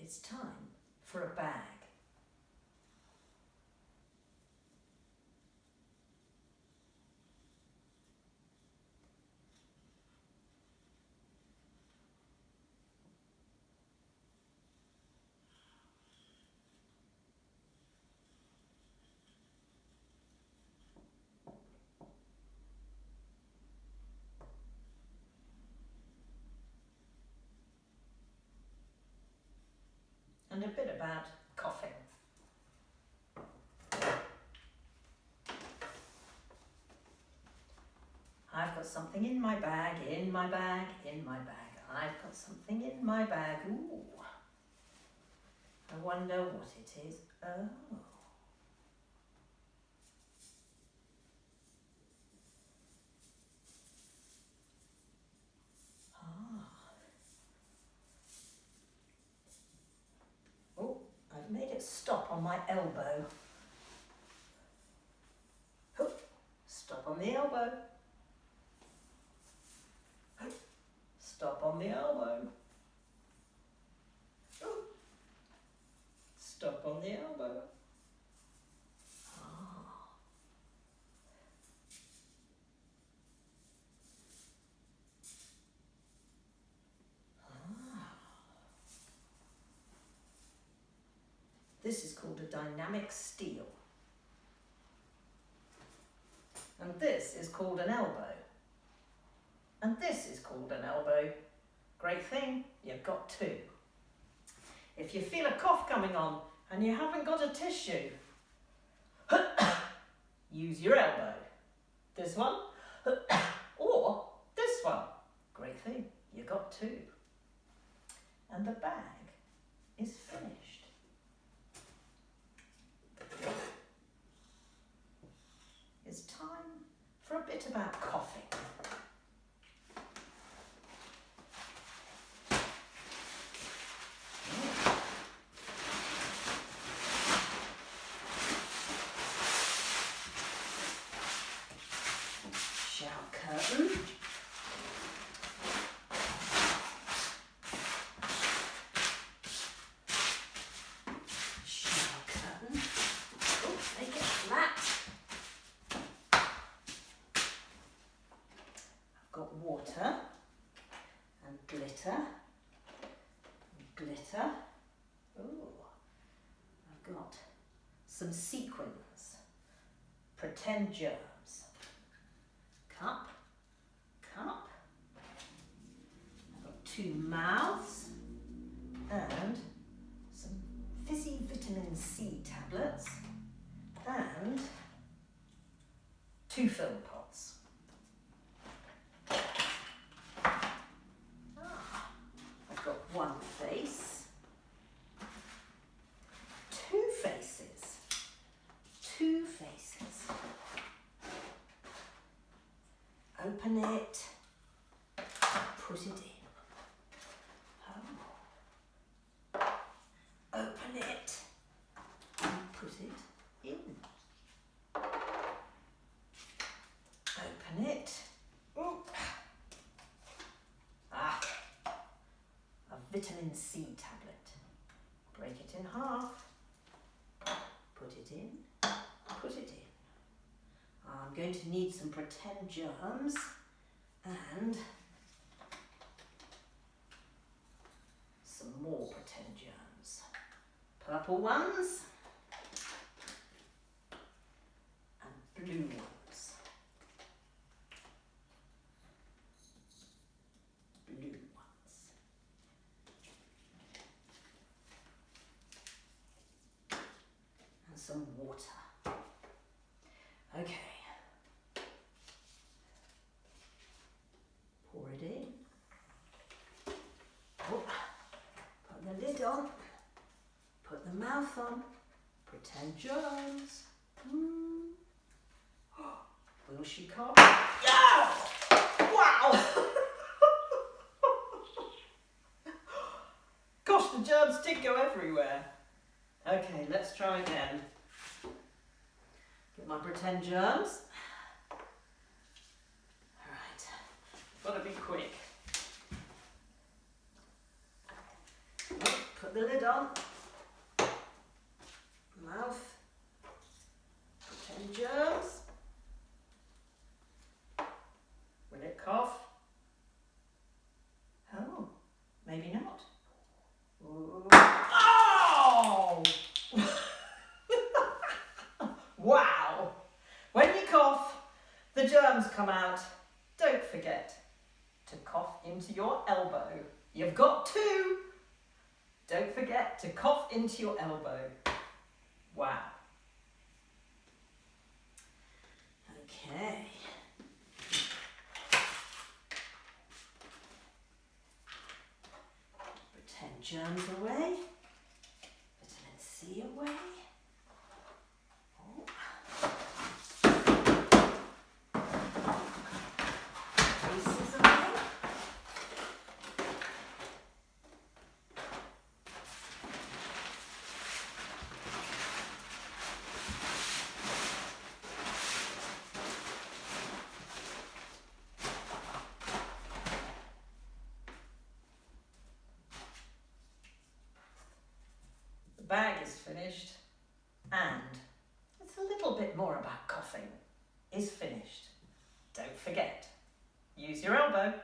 It's time for a bag. And a bit about coughing. I've got something in my bag, in my bag, in my bag. I've got something in my bag. Ooh. I wonder what it is. Oh. Oh, I've made it stop on my elbow. Oh, stop on the elbow. Oh, stop on the elbow. Oh, stop on the elbow. This is called a dynamic steel. And this is called an elbow. And this is called an elbow. Great thing, you've got two. If you feel a cough coming on and you haven't got a tissue, use your elbow. This one, or this one. Great thing, you got two. And the bag is finished. It's time for a bit about coughing. Shower curtain. Shower curtain. Oh, make it flat. I've got water and glitter. Glitter. Oh, I've got some sequins. Pretend germs. Cup. I've got two mouths and some fizzy vitamin C tablets and two film pots. I've got one face, two faces. Open it, put it in. Oh. Open it and put it in. Open it. Ooh. A vitamin C tablet. Break it in half. Put it in. Put it in. I'm going to need some pretend germs and some more pretend germs. Purple ones and blue ones. Blue ones. And some water. Okay. Pour it in. Oh, put the lid on. Put the mouth on. Pretend germs. Will she cough? Yeah! Wow! Gosh, the germs did go everywhere. Okay, let's try again. Get my pretend germs. Gotta be quick. Put Put the lid on. Mouth. Pretend germs. Will it cough? Oh, maybe not. Ooh. Oh! Wow! When you cough, the germs come out. Don't forget to cough into your elbow. You've got two. Don't forget to cough into your elbow. Wow. Okay. Pretend germs away. Vitamin C away. Oh. Cases away. The bag is finished, and it's a little bit more about coughing is finished. Don't forget, use your elbow.